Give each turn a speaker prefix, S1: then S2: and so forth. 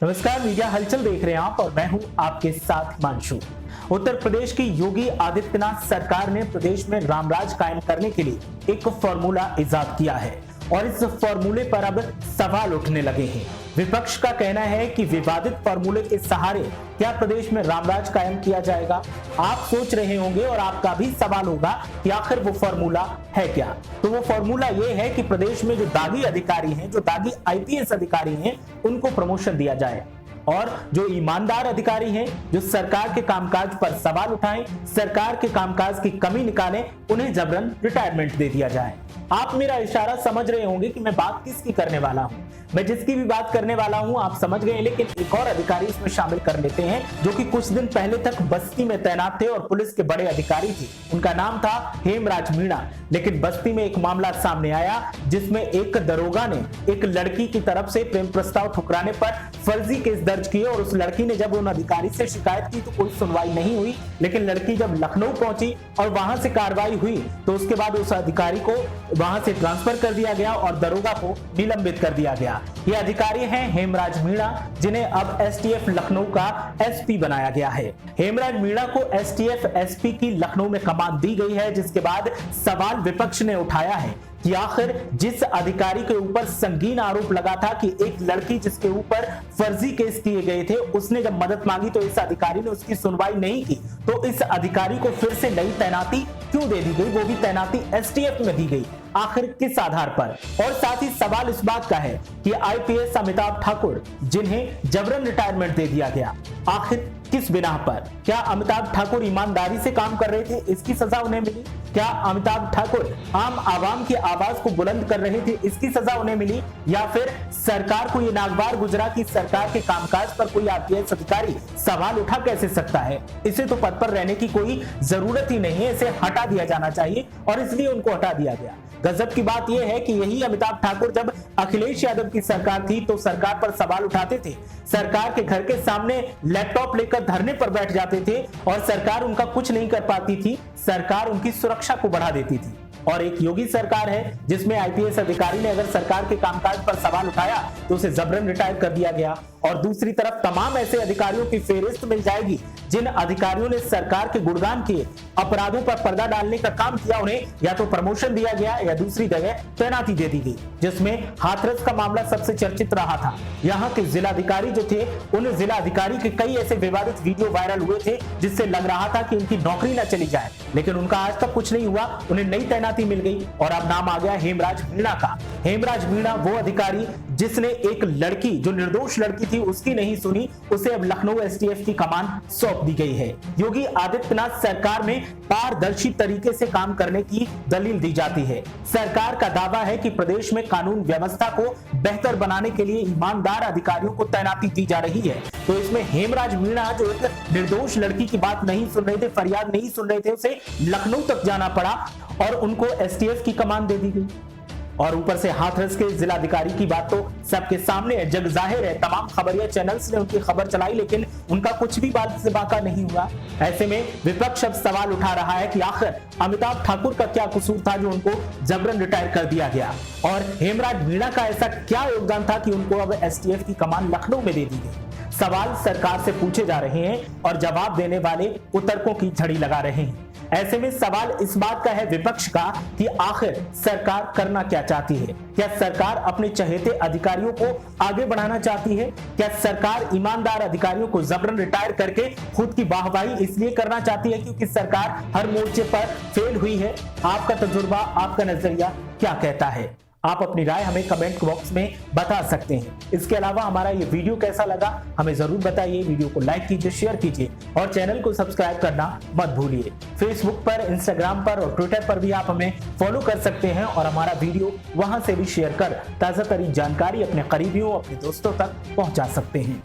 S1: नमस्कार, मीडिया हलचल देख रहे हैं आप और मैं हूं आपके साथ हिमांशु। उत्तर प्रदेश की योगी आदित्यनाथ सरकार ने प्रदेश में रामराज कायम करने के लिए एक फॉर्मूला इजाद किया है और इस फॉर्मूले पर अब सवाल उठने लगे हैं। विपक्ष का कहना है कि विवादित फॉर्मूले के सहारे क्या प्रदेश में रामराज कायम किया जाएगा। आप सोच रहे होंगे और आपका भी सवाल होगा कि आखिर वो फॉर्मूला है क्या। तो वो फॉर्मूला ये है कि प्रदेश में जो दागी अधिकारी हैं, जो दागी आईपीएस अधिकारी हैं, उनको प्रमोशन दिया जाए और जो ईमानदार अधिकारी हैं, जो सरकार के कामकाज पर सवाल उठाएं, सरकार के कामकाज की कमी निकालें, उन्हें जबरन रिटायरमेंट दे दिया जाए। आप मेरा इशारा समझ रहे होंगे कि मैं बात किसकी करने वाला हूं। मैं जिसकी भी बात करने वाला हूं आप समझ गए, लेकिन एक और अधिकारी इसमें शामिल कर लेते हैं जो कि कुछ दिन पहले तक बस्ती में तैनात थे और पुलिस के बड़े अधिकारी थे। उनका नाम था हेमराज मीणा। लेकिन बस्ती में एक मामला सामने आया जिसमें एक दरोगा ने एक लड़की की तरफ से प्रेम प्रस्ताव ठुकराने पर फर्जी केस दर्ज किए और उस लड़की ने जब उन अधिकारी से शिकायत की तो कोई सुनवाई नहीं हुई। लेकिन लड़की जब लखनऊ पहुंची और वहां से कार्रवाई हुई तो उसके बाद उस अधिकारी को वहां से ट्रांसफर कर दिया गया और दरोगा को निलंबित कर दिया गया। ये अधिकारी हैं हेमराज मीणा, जिन्हें अब एसटीएफ लखनऊ का एसपी बनाया गया है। हेमराज मीणा को एसटीएफ एसपी की लखनऊ में कमान दी गई है, जिसके बाद सवाल विपक्ष ने उठाया है कि आखिर जिस अधिकारी के ऊपर संगीन आरोप लगा था कि एक लड़की जिसके ऊपर फर्जी केस किए गए थे, उसने जब मदद मांगी तो इस अधिकारी ने उसकी सुनवाई नहीं की, तो इस अधिकारी को फिर से नई तैनाती क्यों दे दी गई, वो भी तैनाती एसटीएफ में दी गई, आखिर किस आधार पर। और साथ ही सवाल इस बात का है कि आईपीएस अमिताभ ठाकुर, जिन्हें जबरन रिटायरमेंट दे दिया गया, आखिर किस बिना पर। क्या अमिताभ ठाकुर ईमानदारी से काम कर रहे थे, इसकी सजा उन्हें मिली? क्या अमिताभ ठाकुर आम आवाम की आवाज को बुलंद कर रहे थे, इसकी सजा उन्हें मिली? या फिर सरकार को ये नागवार गुजरा कि सरकार के कामकाज पर कोई आईपीएस अधिकारी सवाल उठा कैसे सकता है, इसे तो पद पर रहने की कोई जरूरत ही नहीं है, इसे हटा दिया जाना चाहिए और इसलिए उनको हटा दिया गया। गजब की बात यह है कि यही अमिताभ ठाकुर जब अखिलेश यादव की सरकार थी तो सरकार पर सवाल उठाते थे, सरकार के घर के सामने लैपटॉप लेकर धरने पर बैठ जाते थे और सरकार उनका कुछ नहीं कर पाती थी, सरकार उनकी सुरक्षा को बढ़ा देती थी। और एक योगी सरकार है जिसमें आईपीएस अधिकारी ने अगर सरकार के कामकाज पर सवाल उठाया तो उसे जबरन रिटायर कर दिया गया। और दूसरी तरफ तमाम ऐसे अधिकारियों की फेहरिस्त मिल जाएगी जिन अधिकारियों ने सरकार के गुणगान किए, अपराधों पर पर्दा डालने का काम किया, उन्हें या तो प्रमोशन दिया गया या दूसरी जगह तैनाती दे दी गई। जिसमें हाथरस का मामला सबसे चर्चित रहा था। यहाँ के जिलाधिकारी जो थे, उन जिलाधिकारी के कई ऐसे विवादित वीडियो वायरल हुए थे जिससे लग रहा था कि उनकी नौकरी न चली जाए, लेकिन उनका आज तक कुछ नहीं हुआ, उन्हें नई तैनाती मिल गई और अब नाम आ गया हेमराज मीणा का। हेमराज मीणा वो अधिकारी जिसने एक लड़की, जो निर्दोष लड़की थी, उसकी नहीं सुनी, उसे अब लखनऊ एसटीएफ की कमान सौंप दी गई है। योगी आदित्यनाथ सरकार में पारदर्शी तरीके से काम करने की दलील दी जाती है। सरकार का दावा है कि प्रदेश में कानून व्यवस्था को बेहतर बनाने के लिए ईमानदार अधिकारियों को तैनाती दी जा रही है। तो इसमें हेमराज मीणा जो एक निर्दोष लड़की की बात नहीं सुन रहे थे, फरियाद नहीं सुन रहे थे, उसे लखनऊ तक जाना पड़ा और उनको एसटीएफ की कमान दे दी गई। और ऊपर से हाथरस के जिलाधिकारी की बात तो सबके सामने है, जग जाहिर है, तमाम खबरिया चैनल्स ने उनकी खबर चलाई, लेकिन उनका कुछ भी बात से बाका नहीं हुआ। ऐसे में विपक्ष अब सवाल उठा रहा है कि आखिर अमिताभ ठाकुर का क्या कसूर था जो उनको जबरन रिटायर कर दिया गया, और हेमराज मीणा का ऐसा क्या योगदान था कि उनको अब एसटीएफ की कमान लखनऊ में दे दी गई। सवाल सरकार से पूछे जा रहे हैं और जवाब देने वाले कुतर्कों की झड़ी लगा रहे हैं। ऐसे में सवाल इस बात का है विपक्ष का कि आखिर सरकार करना क्या चाहती है। क्या सरकार अपने चहेते अधिकारियों को आगे बढ़ाना चाहती है? क्या सरकार ईमानदार अधिकारियों को जबरन रिटायर करके खुद की वाहवाही इसलिए करना चाहती है क्योंकि सरकार हर मोर्चे पर फेल हुई है? आपका तजुर्बा, आपका नजरिया क्या कहता है? आप अपनी राय हमें कमेंट बॉक्स में बता सकते हैं। इसके अलावा हमारा ये वीडियो कैसा लगा हमें जरूर बताइए। वीडियो को लाइक कीजिए, शेयर कीजिए और चैनल को सब्सक्राइब करना मत भूलिए। फेसबुक पर, इंस्टाग्राम पर और ट्विटर पर भी आप हमें फॉलो कर सकते हैं और हमारा वीडियो वहां से भी शेयर कर ताजा तरीन जानकारी अपने करीबियों, अपने दोस्तों तक पहुंचा सकते हैं।